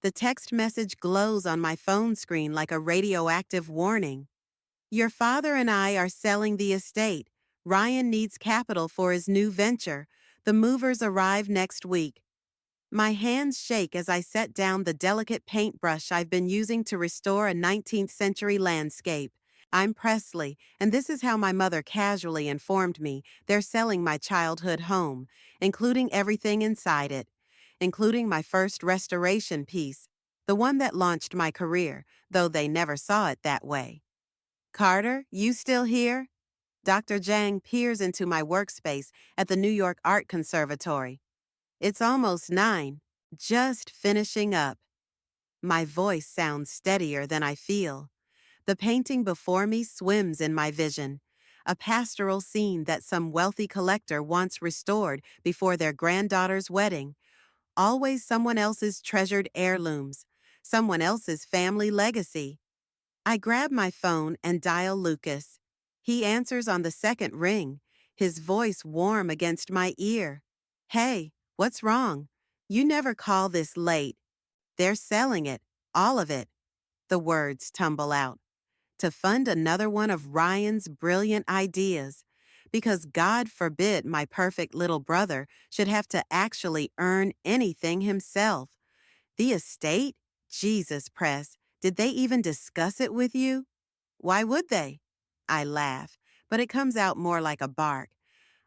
The text message glows on my phone screen like a radioactive warning. Your father and I are selling the estate. Ryan needs capital for his new venture. The movers arrive next week. My hands shake as I set down the delicate paintbrush I've been using to restore a 19th century landscape. I'm Presley, and this is how my mother casually informed me they're selling my childhood home, including everything inside it, including my first restoration piece, the one that launched my career, though they never saw it that way. Carter, you still here? Dr. Jang peers into my workspace at the New York Art Conservatory. It's almost 9, just finishing up. My voice sounds steadier than I feel. The painting before me swims in my vision, a pastoral scene that some wealthy collector once restored before their granddaughter's wedding. Always someone else's treasured heirlooms, someone else's family legacy. I grab my phone and dial Lucas. He answers on the second ring, his voice warm against my ear. Hey, what's wrong? You never call this late. They're selling it, all of it. The words tumble out. To fund another one of Ryan's brilliant ideas. Because God forbid my perfect little brother should have to actually earn anything himself. The estate? Jesus, Press, did they even discuss it with you? Why would they? I laugh, but it comes out more like a bark.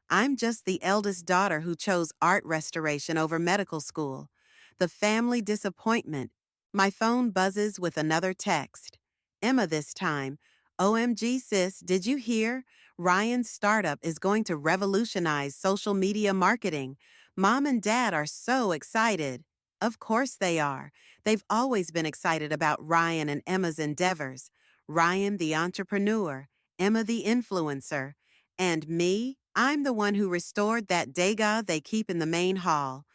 I'm just the eldest daughter who chose art restoration over medical school. The family disappointment. My phone buzzes with another text. Emma this time. OMG sis, did you hear? Ryan's startup is going to revolutionize social media marketing. Mom and Dad are so excited. Of course they are. They've always been excited about Ryan and Emma's endeavors. Ryan the entrepreneur, Emma the influencer. And me, I'm the one who restored that Degas they keep in the main hall.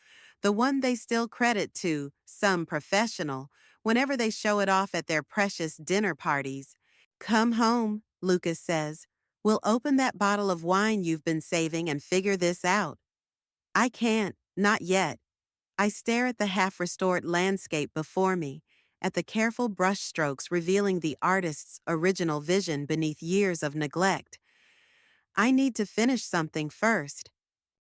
The one they still credit to some professional whenever they show it off at their precious dinner parties. Come home, Lucas says. We'll open that bottle of wine you've been saving and figure this out. I can't, not yet. I stare at the half-restored landscape before me, at the careful brushstrokes revealing the artist's original vision beneath years of neglect. I need to finish something first.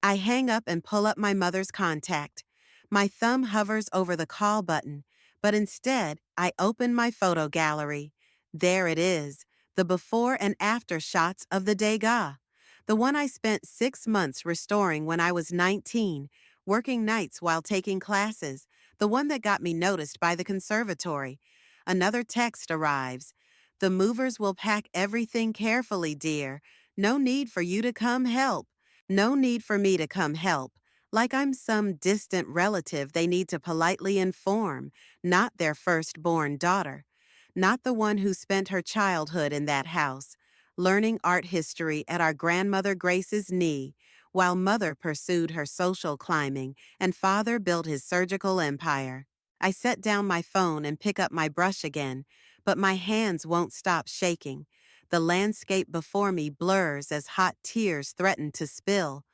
I hang up and pull up my mother's contact. My thumb hovers over the call button, but instead, I open my photo gallery. There it is, the before and after shots of the Degas. The one I spent 6 months restoring when I was 19, working nights while taking classes. The one that got me noticed by the conservatory. Another text arrives. The movers will pack everything carefully, dear. No need for you to come help. No need for me to come help. Like I'm some distant relative they need to politely inform, not their firstborn daughter. Not the one who spent her childhood in that house, learning art history at our grandmother Grace's knee, while mother pursued her social climbing and father built his surgical empire. I set down my phone and pick up my brush again, but my hands won't stop shaking. The landscape before me blurs as hot tears threaten to spill.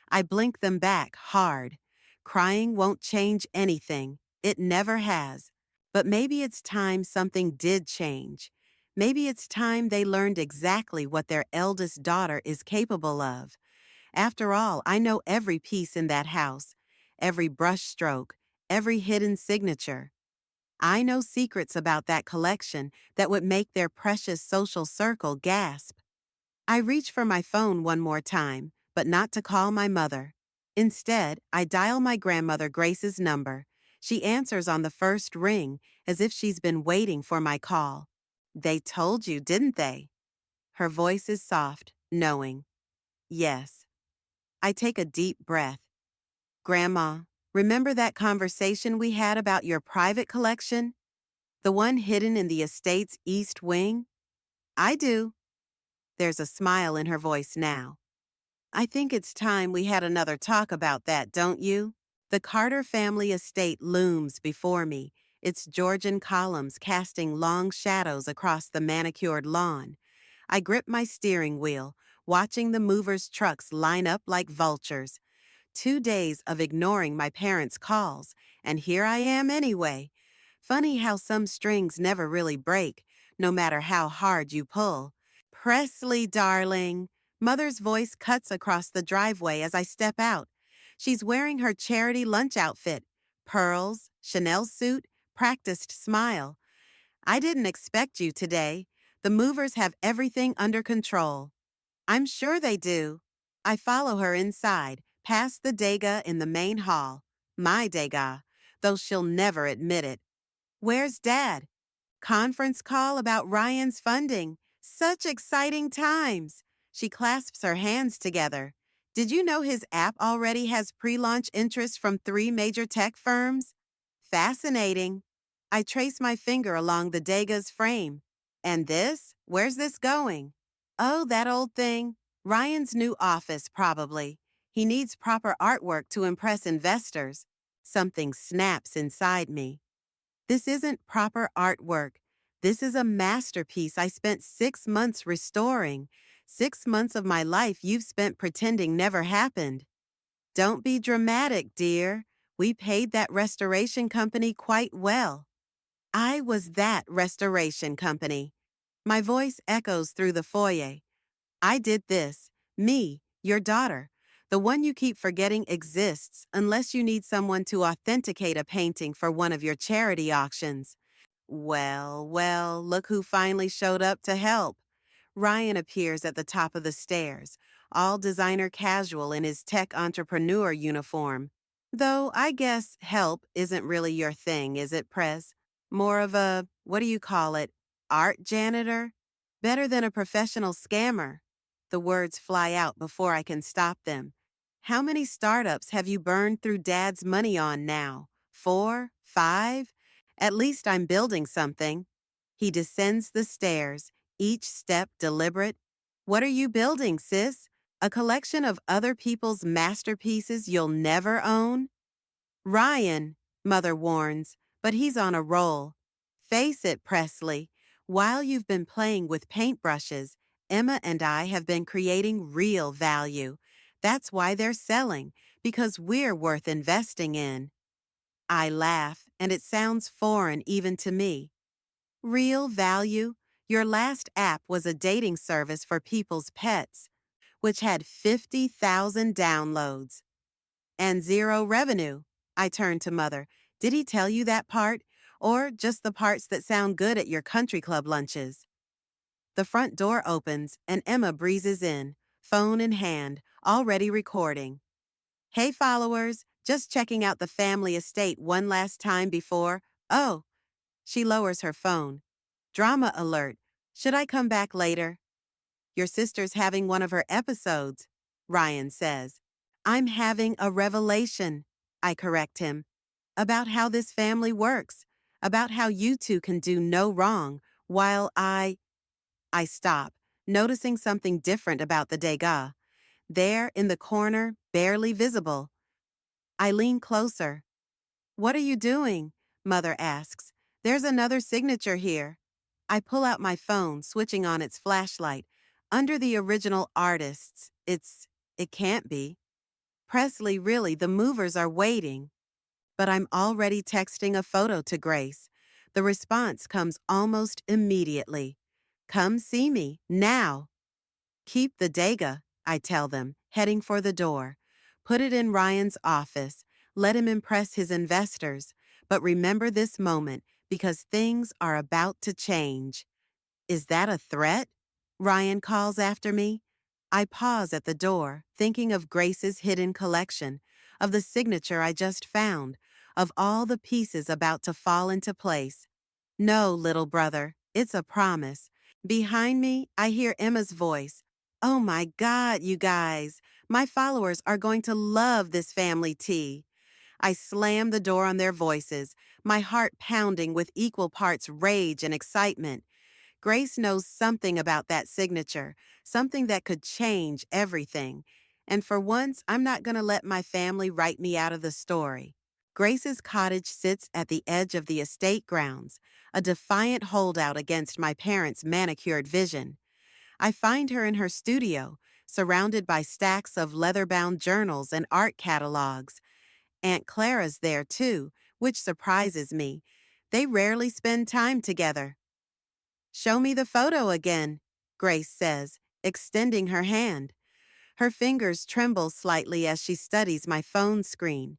I blink them back hard. Crying won't change anything. It never has. But maybe it's time something did change. Maybe it's time they learned exactly what their eldest daughter is capable of. After all, I know every piece in that house, every brushstroke, every hidden signature. I know secrets about that collection that would make their precious social circle gasp. I reach for my phone one more time, but not to call my mother. Instead, I dial my grandmother Grace's number. She answers on the first ring, as if she's been waiting for my call. They told you, didn't they? Her voice is soft, knowing. Yes. I take a deep breath. Grandma, remember that conversation we had about your private collection? The one hidden in the estate's east wing? I do. There's a smile in her voice now. I think it's time we had another talk about that, don't you? The Carter family estate looms before me, its Georgian columns casting long shadows across the manicured lawn. I grip my steering wheel, watching the movers' trucks line up like vultures. 2 days of ignoring my parents' calls, and here I am anyway. Funny how some strings never really break, no matter how hard you pull. Presley, darling. Mother's voice cuts across the driveway as I step out. She's wearing her charity lunch outfit. Pearls, Chanel suit, practiced smile. I didn't expect you today. The movers have everything under control. I'm sure they do. I follow her inside, past the Dega in the main hall. My Dega, though she'll never admit it. Where's Dad? Conference call about Ryan's funding. Such exciting times. She clasps her hands together. Did you know his app already has pre-launch interest from 3 major tech firms? Fascinating. I trace my finger along the Dega's frame. And this? Where's this going? Oh, that old thing. Ryan's new office, probably. He needs proper artwork to impress investors. Something snaps inside me. This isn't proper artwork. This is a masterpiece I spent 6 months restoring. 6 months of my life you've spent pretending never happened. Don't be dramatic, dear. We paid that restoration company quite well. I was that restoration company. My voice echoes through the foyer. I did this. Me, your daughter. The one you keep forgetting exists unless you need someone to authenticate a painting for one of your charity auctions. Well, well, look who finally showed up to help. Ryan appears at the top of the stairs, all designer casual in his tech entrepreneur uniform. Though I guess help isn't really your thing, is it, Prez? More of a, what do you call it, art janitor? Better than a professional scammer. The words fly out before I can stop them. How many startups have you burned through Dad's money on now? 4? 5? At least I'm building something. He descends the stairs, each step deliberate. What are you building, sis? A collection of other people's masterpieces you'll never own? Ryan, Mother warns, but he's on a roll. Face it, Presley. While you've been playing with paintbrushes, Emma and I have been creating real value. That's why they're selling, because we're worth investing in. I laugh, and it sounds foreign even to me. Real value? Your last app was a dating service for people's pets, which had 50,000 downloads. And 0 revenue. I turned to Mother. Did he tell you that part? Or just the parts that sound good at your country club lunches? The front door opens, and Emma breezes in, phone in hand, already recording. Hey, followers, just checking out the family estate one last time before. Oh, she lowers her phone. Drama alert. Should I come back later? Your sister's having one of her episodes, Ryan says. I'm having a revelation, I correct him, about how this family works, about how you two can do no wrong, while I stop, noticing something different about the Degas. There, in the corner, barely visible. I lean closer. What are you doing? Mother asks. There's another signature here. I pull out my phone, switching on its flashlight. Under the original artists, it can't be. Presley, really, the movers are waiting. But I'm already texting a photo to Grace. The response comes almost immediately. Come see me, now. Keep the Dega, I tell them, heading for the door. Put it in Ryan's office. Let him impress his investors. But remember this moment, because things are about to change. Is that a threat? Ryan calls after me. I pause at the door, thinking of Grace's hidden collection, of the signature I just found, of all the pieces about to fall into place. No, little brother, it's a promise. Behind me, I hear Emma's voice. Oh my God, you guys, my followers are going to love this family tea. I slam the door on their voices, my heart pounding with equal parts rage and excitement. Grace knows something about that signature, something that could change everything. And for once, I'm not going to let my family write me out of the story. Grace's cottage sits at the edge of the estate grounds, a defiant holdout against my parents' manicured vision. I find her in her studio, surrounded by stacks of leather-bound journals and art catalogs. Aunt Clara's there, too, which surprises me. They rarely spend time together. Show me the photo again, Grace says, extending her hand. Her fingers tremble slightly as she studies my phone screen.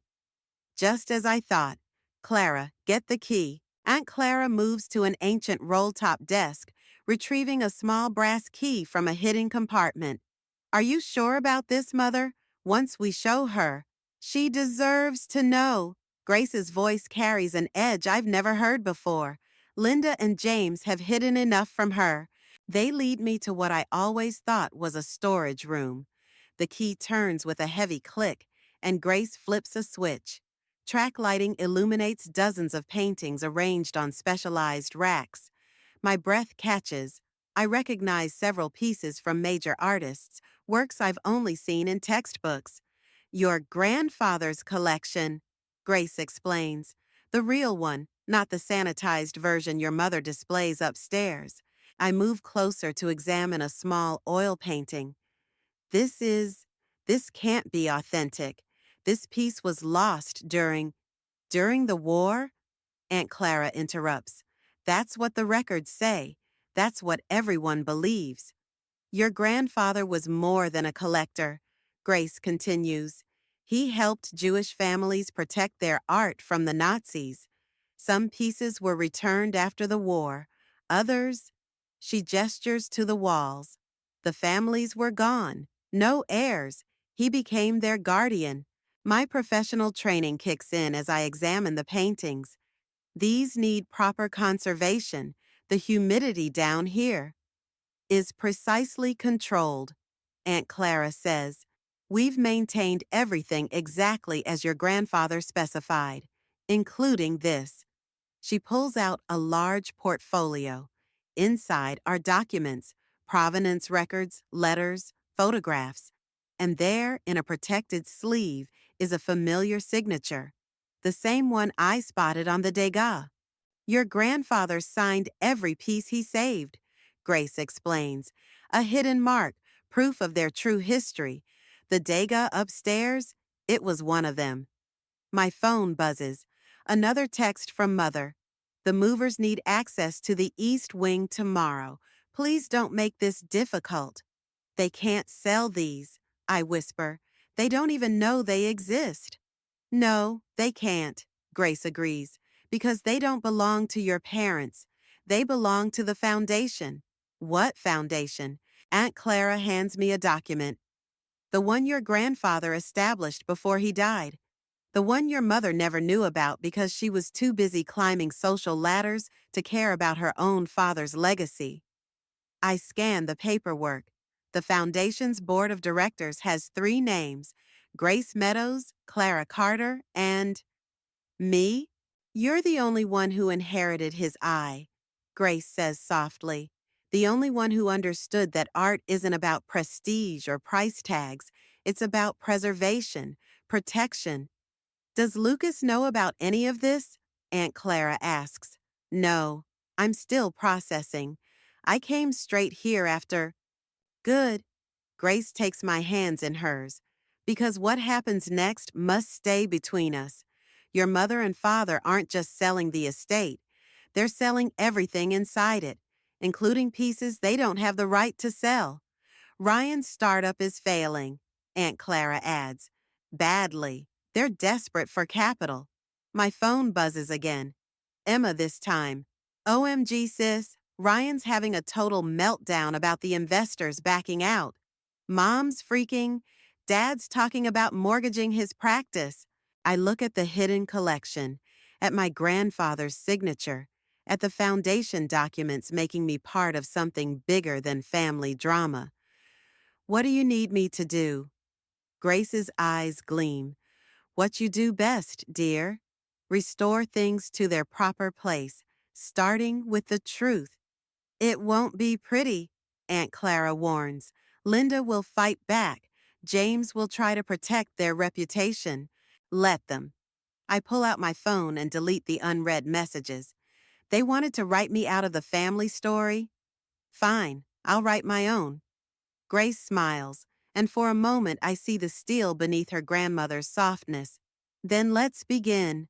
Just as I thought. Clara, get the key. Aunt Clara moves to an ancient roll-top desk, retrieving a small brass key from a hidden compartment. Are you sure about this, Mother? Once we show her, she deserves to know. Grace's voice carries an edge I've never heard before. Linda and James have hidden enough from her. They lead me to what I always thought was a storage room. The key turns with a heavy click, and Grace flips a switch. Track lighting illuminates dozens of paintings arranged on specialized racks. My breath catches. I recognize several pieces from major artists, works I've only seen in textbooks. Your grandfather's collection, Grace explains. The real one, not the sanitized version your mother displays upstairs. I move closer to examine a small oil painting. This can't be authentic. This piece was lost during the war? Aunt Clara interrupts. That's what the records say. That's what everyone believes. Your grandfather was more than a collector, Grace continues. He helped Jewish families protect their art from the Nazis. Some pieces were returned after the war. Others, she gestures to the walls. The families were gone. No heirs. He became their guardian. My professional training kicks in as I examine the paintings. These need proper conservation. The humidity down here is precisely controlled, Aunt Clara says. We've maintained everything exactly as your grandfather specified, including this. She pulls out a large portfolio. Inside are documents, provenance records, letters, photographs. And there, in a protected sleeve, is a familiar signature, the same one I spotted on the Degas. Your grandfather signed every piece he saved, Grace explains. A hidden mark, proof of their true history. The Degas upstairs, it was one of them. My phone buzzes. Another text from Mother. The movers need access to the East Wing tomorrow. Please don't make this difficult. They can't sell these, I whisper. They don't even know they exist. No, they can't, Grace agrees, because they don't belong to your parents. They belong to the foundation. What foundation? Aunt Clara hands me a document. The one your grandfather established before he died. The one your mother never knew about because she was too busy climbing social ladders to care about her own father's legacy. I scan the paperwork. The Foundation's board of directors has 3 names: Grace Meadows, Clara Carter, and me? You're the only one who inherited his eye, Grace says softly. The only one who understood that art isn't about prestige or price tags. It's about preservation, protection. Does Lucas know about any of this? Aunt Clara asks. No, I'm still processing. I came straight here after. Good. Grace takes my hands in hers. Because what happens next must stay between us. Your mother and father aren't just selling the estate. They're selling everything inside it, including pieces they don't have the right to sell. Ryan's startup is failing, Aunt Clara adds. Badly. They're desperate for capital. My phone buzzes again. Emma this time. OMG, sis, Ryan's having a total meltdown about the investors backing out. Mom's freaking. Dad's talking about mortgaging his practice. I look at the hidden collection, at my grandfather's signature, at the foundation documents making me part of something bigger than family drama. What do you need me to do? Grace's eyes gleam. What you do best, dear. Restore things to their proper place, starting with the truth. It won't be pretty, Aunt Clara warns. Linda will fight back. James will try to protect their reputation. Let them. I pull out my phone and delete the unread messages. They wanted to write me out of the family story? Fine, I'll write my own. Grace smiles, and for a moment I see the steel beneath her grandmother's softness. Then let's begin.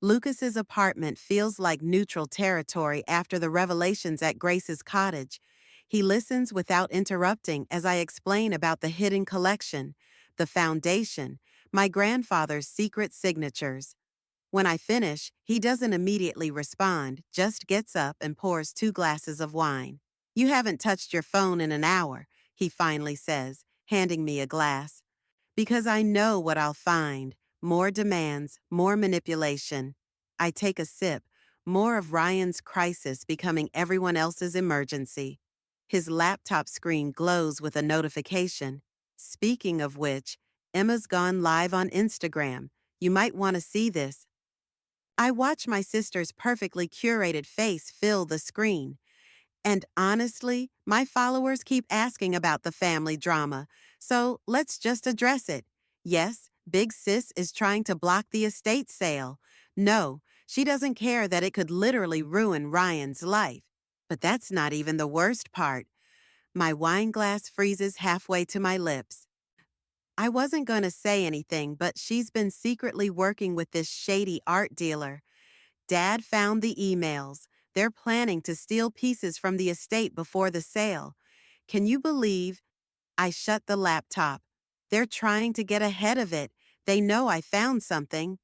Lucas's apartment feels like neutral territory after the revelations at Grace's cottage. He listens without interrupting as I explain about the hidden collection, the foundation, my grandfather's secret signatures. When I finish, he doesn't immediately respond, just gets up and pours 2 glasses of wine. "You haven't touched your phone in an hour," he finally says, handing me a glass. "Because I know what I'll find. More demands, more manipulation." I take a sip, more of Ryan's crisis becoming everyone else's emergency. His laptop screen glows with a notification. Speaking of which, Emma's gone live on Instagram. You might want to see this. I watch my sister's perfectly curated face fill the screen. And honestly, my followers keep asking about the family drama, so let's just address it. Yes, Big Sis is trying to block the estate sale. No, she doesn't care that it could literally ruin Ryan's life. But that's not even the worst part. My wine glass freezes halfway to my lips. I wasn't going to say anything, but she's been secretly working with this shady art dealer. Dad found the emails. They're planning to steal pieces from the estate before the sale. Can you believe? I shut the laptop. They're trying to get ahead of it. They know I found something.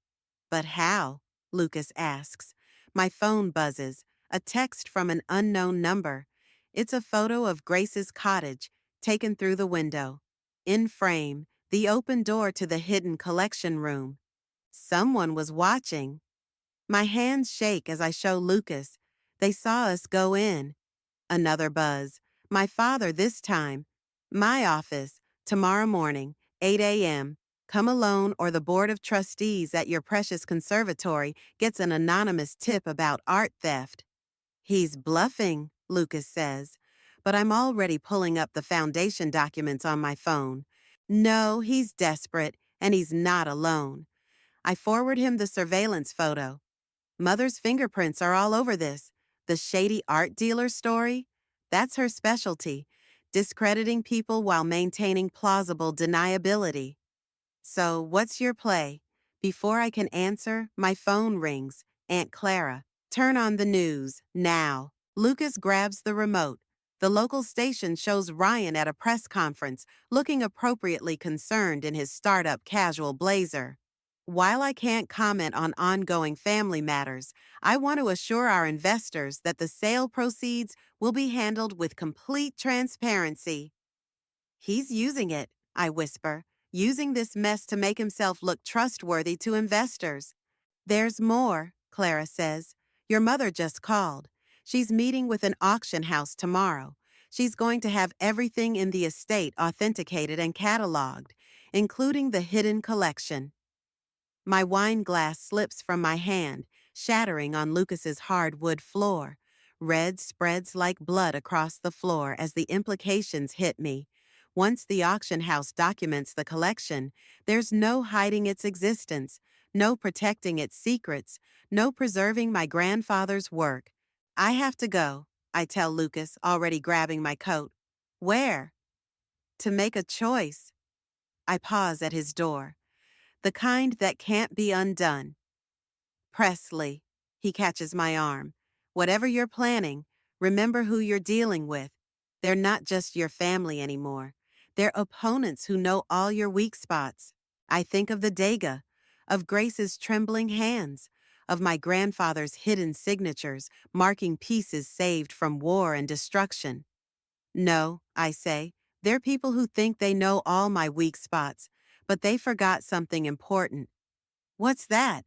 But how? Lucas asks. My phone buzzes. A text from an unknown number. It's a photo of Grace's cottage, taken through the window. In frame, the open door to the hidden collection room. Someone was watching. My hands shake as I show Lucas. They saw us go in. Another buzz. My father this time. My office. Tomorrow morning, 8 a.m. Come alone or the board of trustees at your precious conservatory gets an anonymous tip about art theft. He's bluffing, Lucas says. But I'm already pulling up the foundation documents on my phone. No, he's desperate, and he's not alone. I forward him the surveillance photo. Mother's fingerprints are all over this. The shady art dealer story? That's her specialty, discrediting people while maintaining plausible deniability. So, what's your play? Before I can answer, my phone rings. Aunt Clara. Turn on the news, now. Lucas grabs the remote. The local station shows Ryan at a press conference, looking appropriately concerned in his startup casual blazer. While I can't comment on ongoing family matters, I want to assure our investors that the sale proceeds will be handled with complete transparency. He's using it, I whisper, using this mess to make himself look trustworthy to investors. There's more, Clara says. Your mother just called. She's meeting with an auction house tomorrow. She's going to have everything in the estate authenticated and cataloged, including the hidden collection. My wine glass slips from my hand, shattering on Lucas's hardwood floor. Red spreads like blood across the floor as the implications hit me. Once the auction house documents the collection, there's no hiding its existence, no protecting its secrets, no preserving my grandfather's work. I have to go, I tell Lucas, already grabbing my coat. Where? To make a choice. I pause at his door. The kind that can't be undone. Presley. He catches my arm. Whatever you're planning, remember who you're dealing with. They're not just your family anymore. They're opponents who know all your weak spots. I think of the Dega, of Grace's trembling hands, of my grandfather's hidden signatures marking pieces saved from war and destruction. No, I say, they're people who think they know all my weak spots, but they forgot something important. What's that?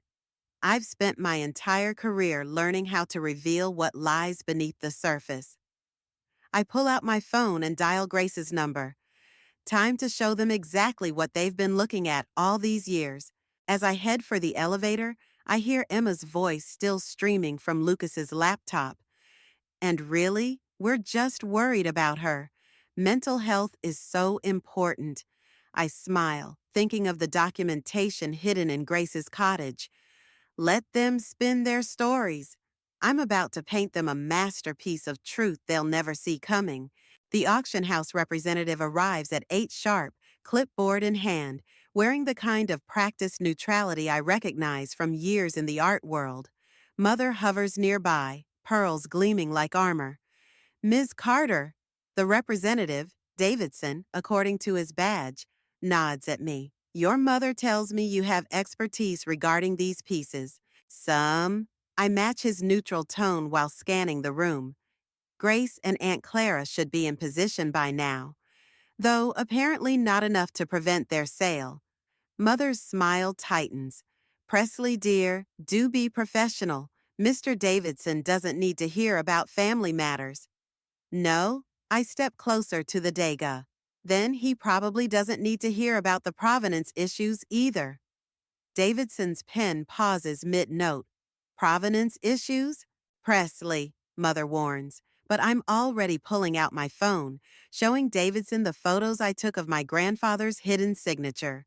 I've spent my entire career learning how to reveal what lies beneath the surface. I pull out my phone and dial Grace's number. Time to show them exactly what they've been looking at all these years. As I head for the elevator, I hear Emma's voice still streaming from Lucas's laptop. And really, we're just worried about her. Mental health is so important. I smile, thinking of the documentation hidden in Grace's cottage. Let them spin their stories. I'm about to paint them a masterpiece of truth they'll never see coming. The auction house representative arrives at 8 sharp, clipboard in hand. wearing the kind of practiced neutrality I recognize from years in the art world. Mother hovers nearby, pearls gleaming like armor. Ms. Carter, the representative, Davidson, according to his badge, nods at me. Your mother tells me you have expertise regarding these pieces. Some. I match his neutral tone while scanning the room. Grace and Aunt Clara should be in position by now, though apparently not enough to prevent their sale. Mother's smile tightens. Presley, dear, do be professional. Mr. Davidson doesn't need to hear about family matters. No, I step closer to the Dega. Then he probably doesn't need to hear about the provenance issues either. Davidson's pen pauses mid-note. Provenance issues? Presley, Mother warns. But I'm already pulling out my phone, showing Davidson the photos I took of my grandfather's hidden signature.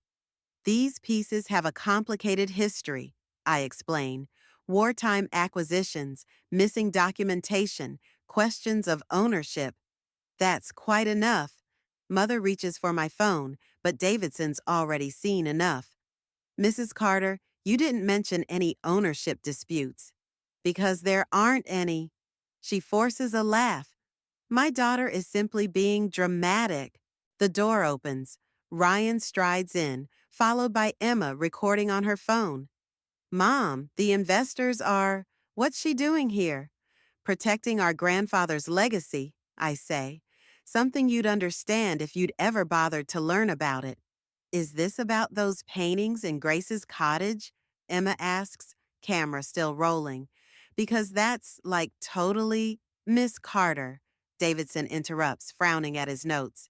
These pieces have a complicated history, I explain. Wartime acquisitions, missing documentation, questions of ownership. That's quite enough. Mother reaches for my phone, but Davidson's already seen enough. Mrs. Carter, you didn't mention any ownership disputes. Because there aren't any. She forces a laugh. My daughter is simply being dramatic. The door opens. Ryan strides in, followed by Emma recording on her phone. Mom, the investors are… What's she doing here? Protecting our grandfather's legacy, I say. Something you'd understand if you'd ever bothered to learn about it. Is this about those paintings in Grace's cottage? Emma asks, camera still rolling. Because that's like totally… Miss Carter, Davidson interrupts, frowning at his notes.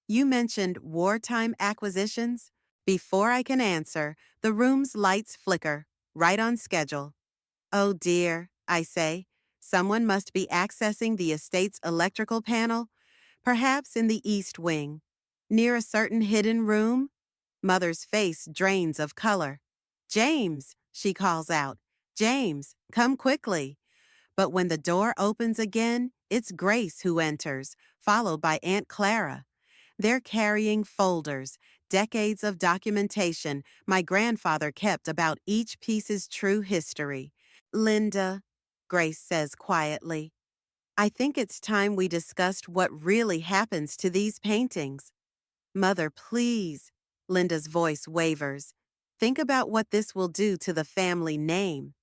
You mentioned wartime acquisitions? Before I can answer, the room's lights flicker, right on schedule. Oh dear, I say. Someone must be accessing the estate's electrical panel, perhaps in the east wing. Near a certain hidden room? Mother's face drains of color. James, she calls out. James, come quickly. But when the door opens again, it's Grace who enters, followed by Aunt Clara. They're carrying folders, decades of documentation my grandfather kept about each piece's true history. Linda, Grace says quietly, I think it's time we discussed what really happens to these paintings. Mother, please. Linda's voice wavers. Think about what this will do to the family name.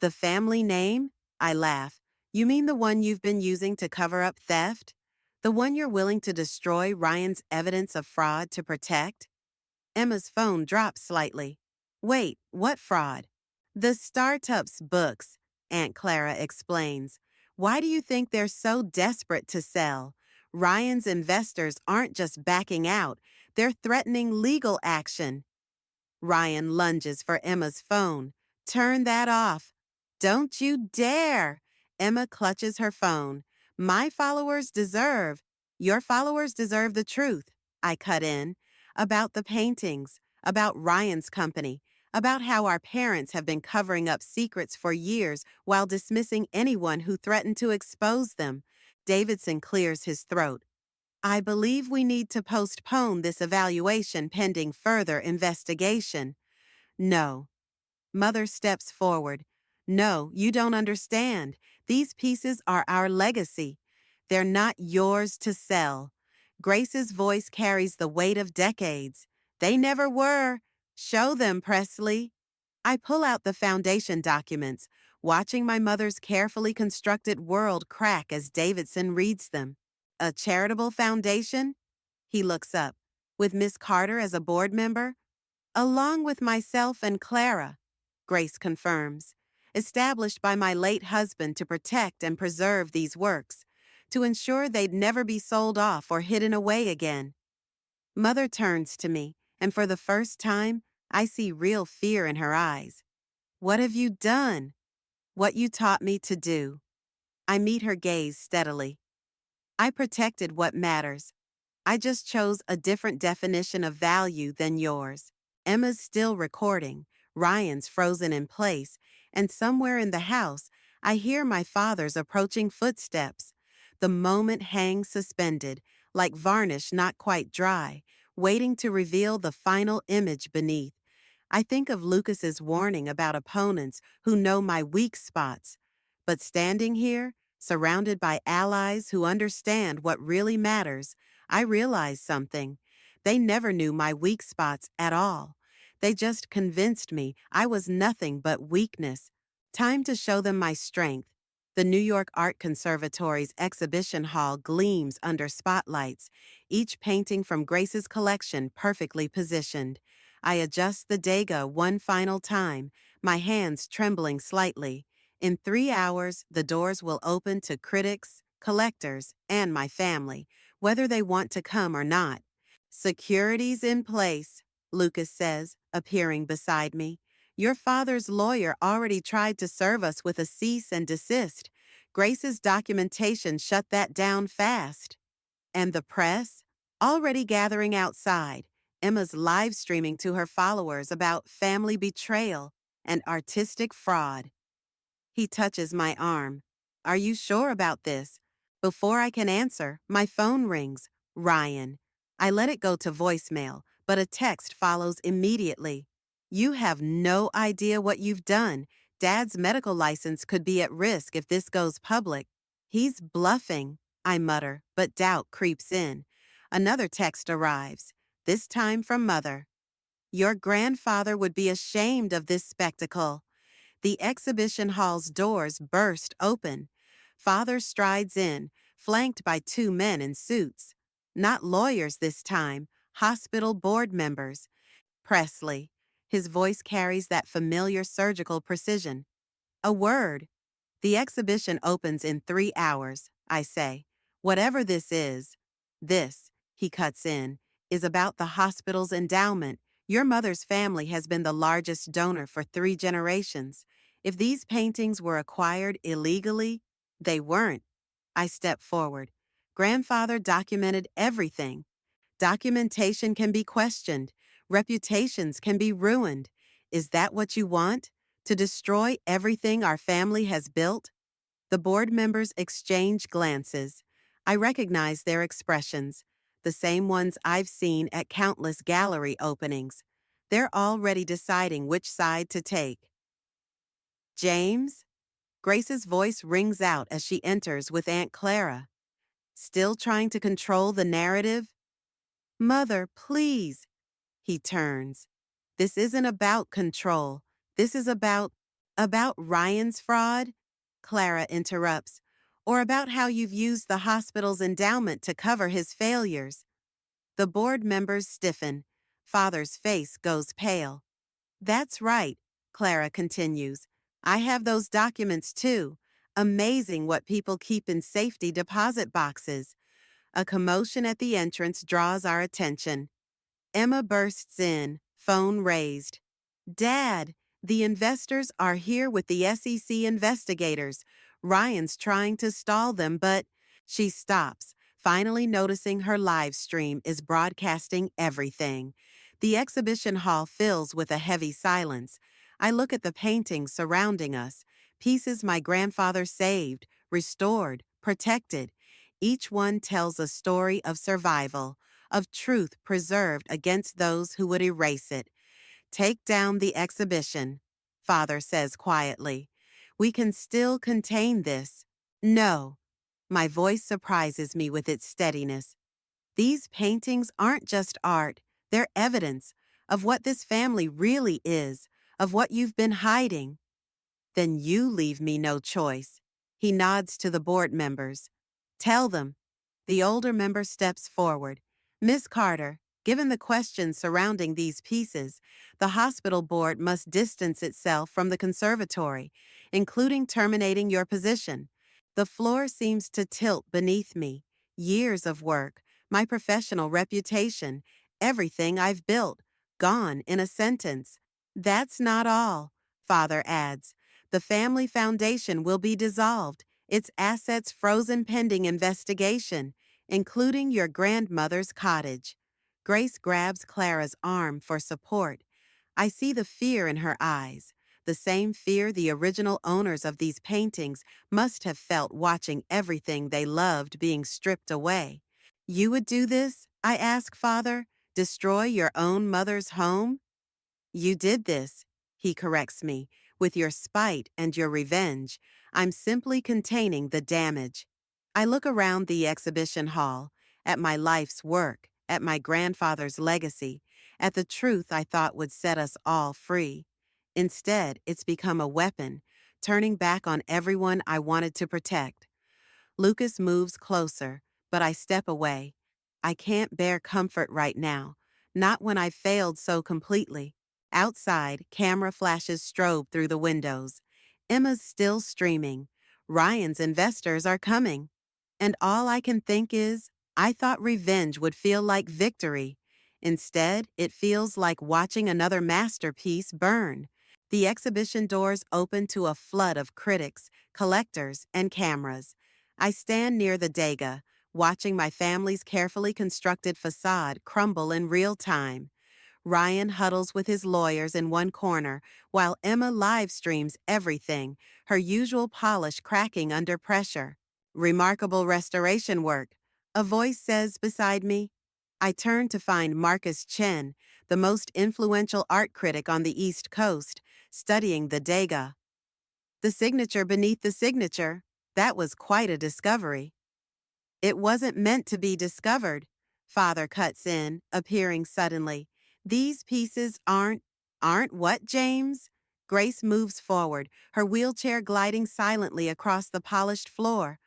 The family name? I laugh. You mean the one you've been using to cover up theft? The one you're willing to destroy Ryan's evidence of fraud to protect? Emma's phone drops slightly. Wait, what fraud? The startup's books, Aunt Clara explains. Why do you think they're so desperate to sell? Ryan's investors aren't just backing out, they're threatening legal action. Ryan lunges for Emma's phone. Turn that off. Don't you dare! Emma clutches her phone. My followers deserve. Your followers deserve the truth, I cut in. About the paintings, about Ryan's company, about how our parents have been covering up secrets for years while dismissing anyone who threatened to expose them. Davidson clears his throat. I believe we need to postpone this evaluation pending further investigation. No. Mother steps forward. No, you don't understand. These pieces are our legacy. They're not yours to sell. Grace's voice carries the weight of decades. They never were. Show them, Presley. I pull out the foundation documents, watching my mother's carefully constructed world crack as Davidson reads them. A charitable foundation? He looks up. With Miss Carter as a board member? Along with myself and Clara, Grace confirms. Established by my late husband to protect and preserve these works, to ensure they'd never be sold off or hidden away again. Mother turns to me, and for the first time, I see real fear in her eyes. What have you done? What you taught me to do. I meet her gaze steadily. I protected what matters. I just chose a different definition of value than yours. Emma's still recording, Ryan's frozen in place, and somewhere in the house, I hear my father's approaching footsteps. The moment hangs suspended, like varnish not quite dry, waiting to reveal the final image beneath. I think of Lucas's warning about opponents who know my weak spots. But standing here, surrounded by allies who understand what really matters, I realize something. They never knew my weak spots at all. They just convinced me I was nothing but weakness. Time to show them my strength. The New York Art Conservatory's exhibition hall gleams under spotlights, each painting from Grace's collection perfectly positioned. I adjust the Dega one final time, my hands trembling slightly. In 3 hours, the doors will open to critics, collectors, and my family, whether they want to come or not. Security's in place, Lucas says, appearing beside me. Your father's lawyer already tried to serve us with a cease and desist. Grace's documentation shut that down fast. And the press? Already gathering outside. Emma's live streaming to her followers about family betrayal and artistic fraud. He touches my arm. Are you sure about this? Before I can answer, my phone rings. Ryan. I let it go to voicemail, but a text follows immediately. You have no idea what you've done. Dad's medical license could be at risk if this goes public. He's bluffing, I mutter, but doubt creeps in. Another text arrives, this time from Mother. Your grandfather would be ashamed of this spectacle. The exhibition hall's doors burst open. Father strides in, flanked by two men in suits. Not lawyers this time, hospital board members. Presley. His voice carries that familiar surgical precision. A word. The exhibition opens in 3 hours, I say. Whatever this, he cuts in, is about the hospital's endowment. Your mother's family has been the largest donor for 3 generations. If these paintings were acquired illegally, they weren't. I step forward. Grandfather documented everything. Documentation can be questioned. Reputations can be ruined. Is that what you want? To destroy everything our family has built? The board members exchange glances. I recognize their expressions, the same ones I've seen at countless gallery openings. They're already deciding which side to take. James? Grace's voice rings out as she enters with Aunt Clara. Still trying to control the narrative? Mother, please. He turns. This isn't about control. This is about Ryan's fraud? Clara interrupts. Or about how you've used the hospital's endowment to cover his failures. The board members stiffen. Father's face goes pale. That's right, Clara continues. I have those documents too. Amazing what people keep in safety deposit boxes. A commotion at the entrance draws our attention. Emma bursts in, phone raised. Dad, the investors are here with the SEC investigators. Ryan's trying to stall them, but she stops, finally noticing her live stream is broadcasting everything. The exhibition hall fills with a heavy silence. I look at the paintings surrounding us, pieces my grandfather saved, restored, protected. Each one tells a story of survival, of truth preserved against those who would erase it. Take down the exhibition, Father says quietly. We can still contain this. No. My voice surprises me with its steadiness. These paintings aren't just art, they're evidence of what this family really is, of what you've been hiding. Then you leave me no choice. He nods to the board members. Tell them. The older member steps forward. Miss Carter, given the questions surrounding these pieces, the hospital board must distance itself from the conservatory, including terminating your position. The floor seems to tilt beneath me. Years of work, my professional reputation, everything I've built, gone in a sentence. That's not all, Father adds. The family foundation will be dissolved, its assets frozen pending investigation, including your grandmother's cottage. Grace grabs Clara's arm for support. I see the fear in her eyes, the same fear the original owners of these paintings must have felt watching everything they loved being stripped away. You would do this? I ask Father, Destroy your own mother's home? You did this, he corrects me, with your spite and your revenge. I'm simply containing the damage. I look around the exhibition hall, at my life's work, at my grandfather's legacy, at the truth I thought would set us all free. Instead, it's become a weapon, turning back on everyone I wanted to protect. Lucas moves closer, but I step away. I can't bear comfort right now, not when I've failed so completely. Outside, camera flashes strobe through the windows. Emma's still streaming. Ryan's investors are coming. And all I can think is, I thought revenge would feel like victory. Instead, it feels like watching another masterpiece burn. The exhibition doors open to a flood of critics, collectors, and cameras. I stand near the Degas, watching my family's carefully constructed facade crumble in real time. Ryan huddles with his lawyers in one corner, while Emma live streams everything, her usual polish cracking under pressure. Remarkable restoration work, a voice says beside me. I turn to find Marcus Chen, the most influential art critic on the East Coast, studying the Degas. The signature beneath the signature, that was quite a discovery. It wasn't meant to be discovered, Father cuts in, appearing suddenly. These pieces aren't what, James? Grace moves forward, her wheelchair gliding silently across the polished floor.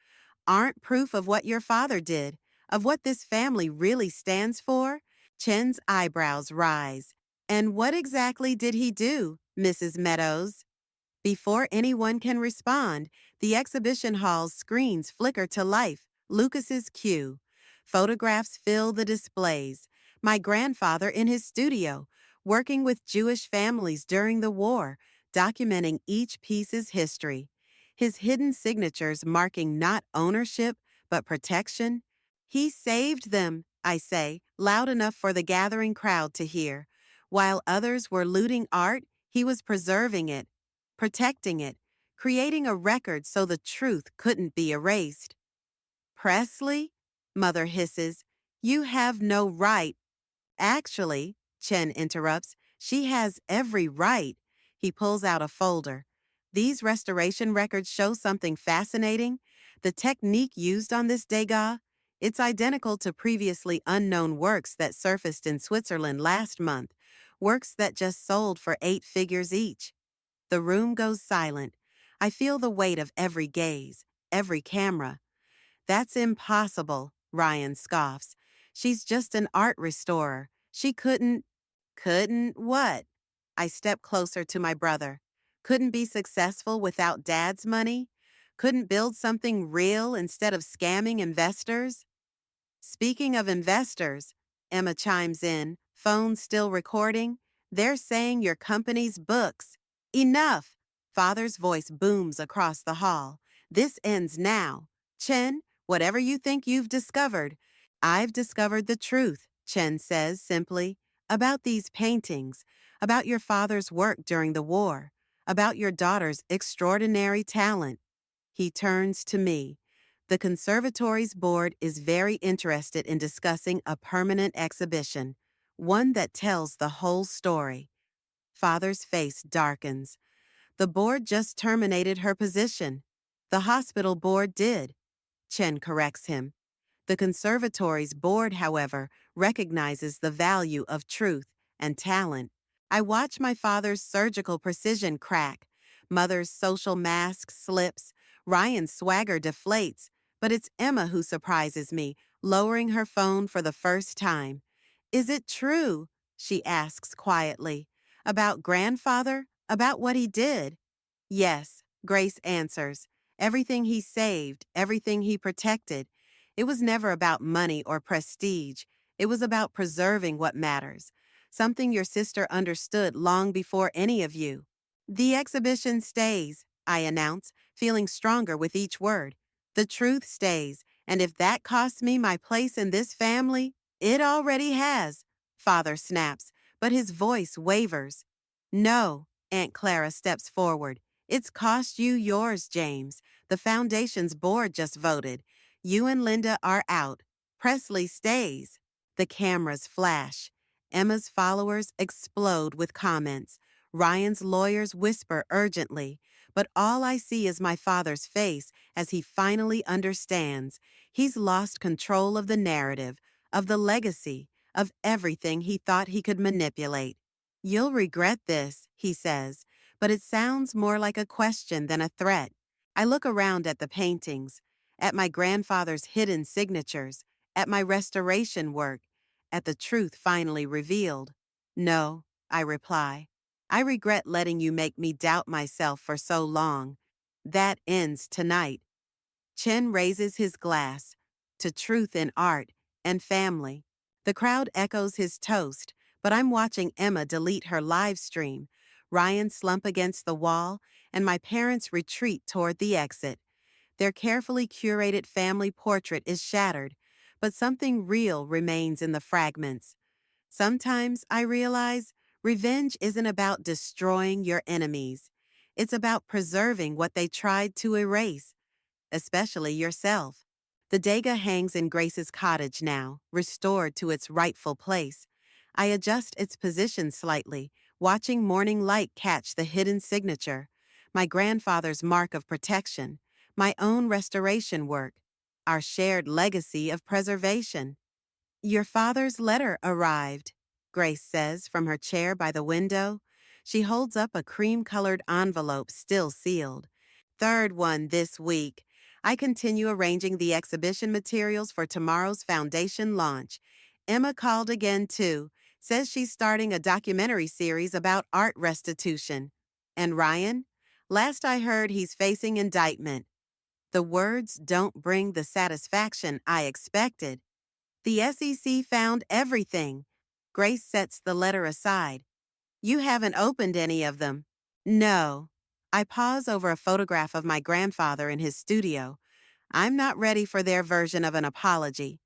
Aren't proof of what your father did, of what this family really stands for? Chen's eyebrows rise. And what exactly did he do, Mrs. Meadows? Before anyone can respond, the exhibition hall's screens flicker to life. Lucas's cue. Photographs fill the displays. My grandfather in his studio, working with Jewish families during the war, documenting each piece's history. His hidden signatures marking not ownership, but protection. He saved them, I say, loud enough for the gathering crowd to hear. While others were looting art, he was preserving it, protecting it, creating a record so the truth couldn't be erased. Presley? Mother hisses. You have no right. Actually, Chen interrupts, she has every right. He pulls out a folder. These restoration records show something fascinating. The technique used on this Degas, it's identical to previously unknown works that surfaced in Switzerland last month, works that just sold for 8 figures each. The room goes silent. I feel the weight of every gaze, every camera. That's impossible, Ryan scoffs. She's just an art restorer. She couldn't what? I step closer to my brother. Couldn't be successful without Dad's money? Couldn't build something real instead of scamming investors? Speaking of investors, Emma chimes in, phone still recording. They're saying your company's books. Enough! Father's voice booms across the hall. This ends now. Chen, whatever you think you've discovered, I've discovered the truth, Chen says simply, about these paintings, about your father's work during the war, about your daughter's extraordinary talent. He turns to me. The conservatory's board is very interested in discussing a permanent exhibition, one that tells the whole story. Father's face darkens. The board just terminated her position. The hospital board did. Chen corrects him. The conservatory's board, however, recognizes the value of truth and talent. I watch my father's surgical precision crack. Mother's social mask slips. Ryan's swagger deflates. But it's Emma who surprises me, lowering her phone for the first time. Is it true? She asks quietly. About grandfather? About what he did? Yes, Grace answers. Everything he saved, everything he protected. It was never about money or prestige. It was about preserving what matters, something your sister understood long before any of you. The exhibition stays, I announce, feeling stronger with each word. The truth stays, and if that costs me my place in this family, it already has, Father snaps, but his voice wavers. No, Aunt Clara steps forward. It's cost you yours, James. The foundation's board just voted. You and Linda are out. Presley stays. The cameras flash. Emma's followers explode with comments. Ryan's lawyers whisper urgently, but all I see is my father's face as he finally understands. He's lost control of the narrative, of the legacy, of everything he thought he could manipulate. You'll regret this, he says, but it sounds more like a question than a threat. I look around at the paintings, at my grandfather's hidden signatures, at my restoration work, at the truth finally revealed. No, I reply. I regret letting you make me doubt myself for so long. That ends tonight. Chen raises his glass to truth in art and family. The crowd echoes his toast, but I'm watching Emma delete her live stream, Ryan slump against the wall, and my parents retreat toward the exit. Their carefully curated family portrait is shattered, but something real remains in the fragments. Sometimes I realize revenge isn't about destroying your enemies. It's about preserving what they tried to erase, especially yourself. The Dega hangs in Grace's cottage now, restored to its rightful place. I adjust its position slightly, watching morning light catch the hidden signature, my grandfather's mark of protection, my own restoration work, our shared legacy of preservation. Your father's letter arrived, Grace says from her chair by the window. She holds up a cream-colored envelope still sealed. Third one this week. I continue arranging the exhibition materials for tomorrow's foundation launch. Emma called again too, says she's starting a documentary series about art restitution. And Ryan? Last I heard, he's facing indictment. The words don't bring the satisfaction I expected. The SEC found everything. Grace sets the letter aside. You haven't opened any of them. No. I pause over a photograph of my grandfather in his studio. I'm not ready for their version of an apology.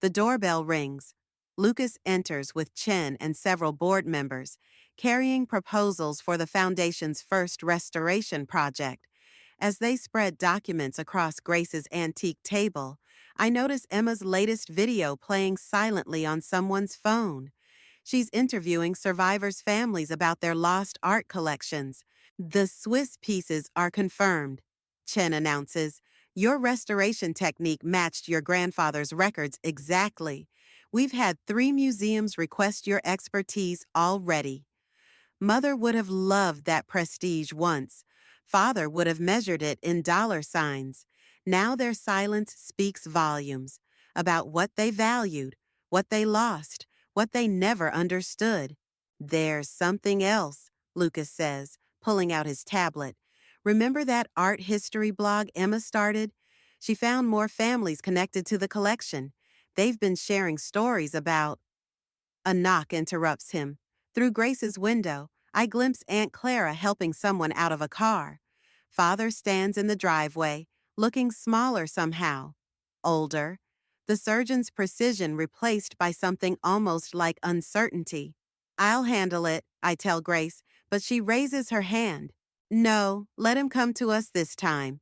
The doorbell rings. Lucas enters with Chen and several board members, carrying proposals for the Foundation's first restoration project. As they spread documents across Grace's antique table, I notice Emma's latest video playing silently on someone's phone. She's interviewing survivors' families about their lost art collections. The Swiss pieces are confirmed, Chen announces. Your restoration technique matched your grandfather's records exactly. We've had 3 museums request your expertise already. Mother would have loved that prestige once. Father would have measured it in dollar signs. Now their silence speaks volumes about what they valued, what they lost, what they never understood. There's something else, Lucas says, pulling out his tablet. Remember that art history blog Emma started? She found more families connected to the collection. They've been sharing stories about... A knock interrupts him. Through Grace's window, I glimpse Aunt Clara helping someone out of a car. Father stands in the driveway, looking smaller somehow. Older. The surgeon's precision replaced by something almost like uncertainty. I'll handle it, I tell Grace, but she raises her hand. No, let him come to us this time.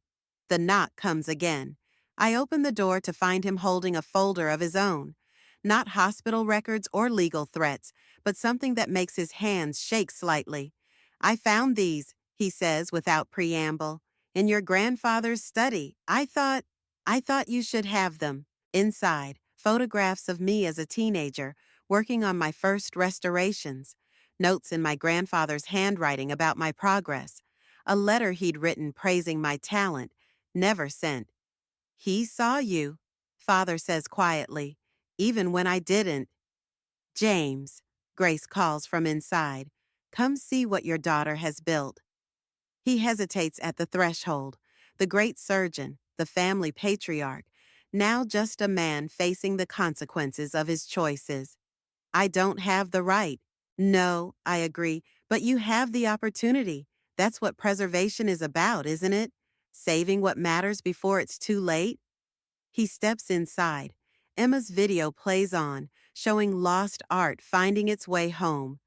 The knock comes again. I open the door to find him holding a folder of his own. Not hospital records or legal threats, but something that makes his hands shake slightly. I found these, he says without preamble, in your grandfather's study. I thought you should have them. Inside, photographs of me as a teenager, working on my first restorations. Notes in my grandfather's handwriting about my progress. A letter he'd written praising my talent, never sent. He saw you, Father says quietly, even when I didn't. James, Grace calls from inside, come see what your daughter has built. He hesitates at the threshold. The great surgeon, the family patriarch, now just a man facing the consequences of his choices. I don't have the right. No, I agree, but you have the opportunity. That's what preservation is about, isn't it? Saving what matters before it's too late? He steps inside. Emma's video plays on, showing lost art finding its way home.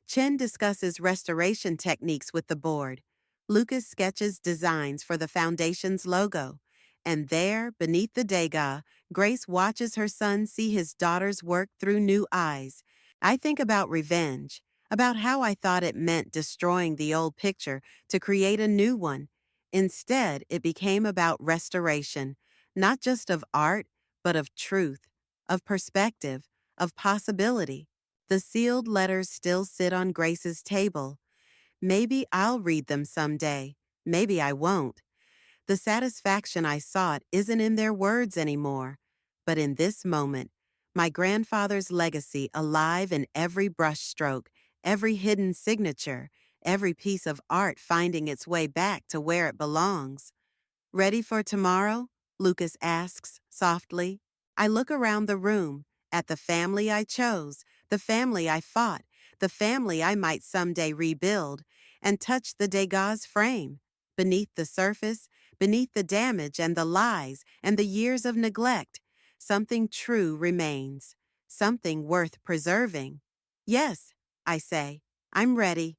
Chen discusses restoration techniques with the board. Lucas sketches designs for the foundation's logo. And there, beneath the Degas, Grace watches her son see his daughter's work through new eyes. I think about revenge, about how I thought it meant destroying the old picture to create a new one. Instead, it became about restoration, not just of art, but of truth, of perspective, of possibility. The sealed letters still sit on Grace's table. Maybe I'll read them someday. Maybe I won't. The satisfaction I sought isn't in their words anymore, but in this moment, my grandfather's legacy alive in every brushstroke, every hidden signature, every piece of art finding its way back to where it belongs. Ready for tomorrow? Lucas asks softly. I look around the room, at the family I chose, the family I fought, the family I might someday rebuild, and touch the Degas frame. Beneath the surface, beneath the damage and the lies and the years of neglect, something true remains, something worth preserving. Yes, I say, I'm ready.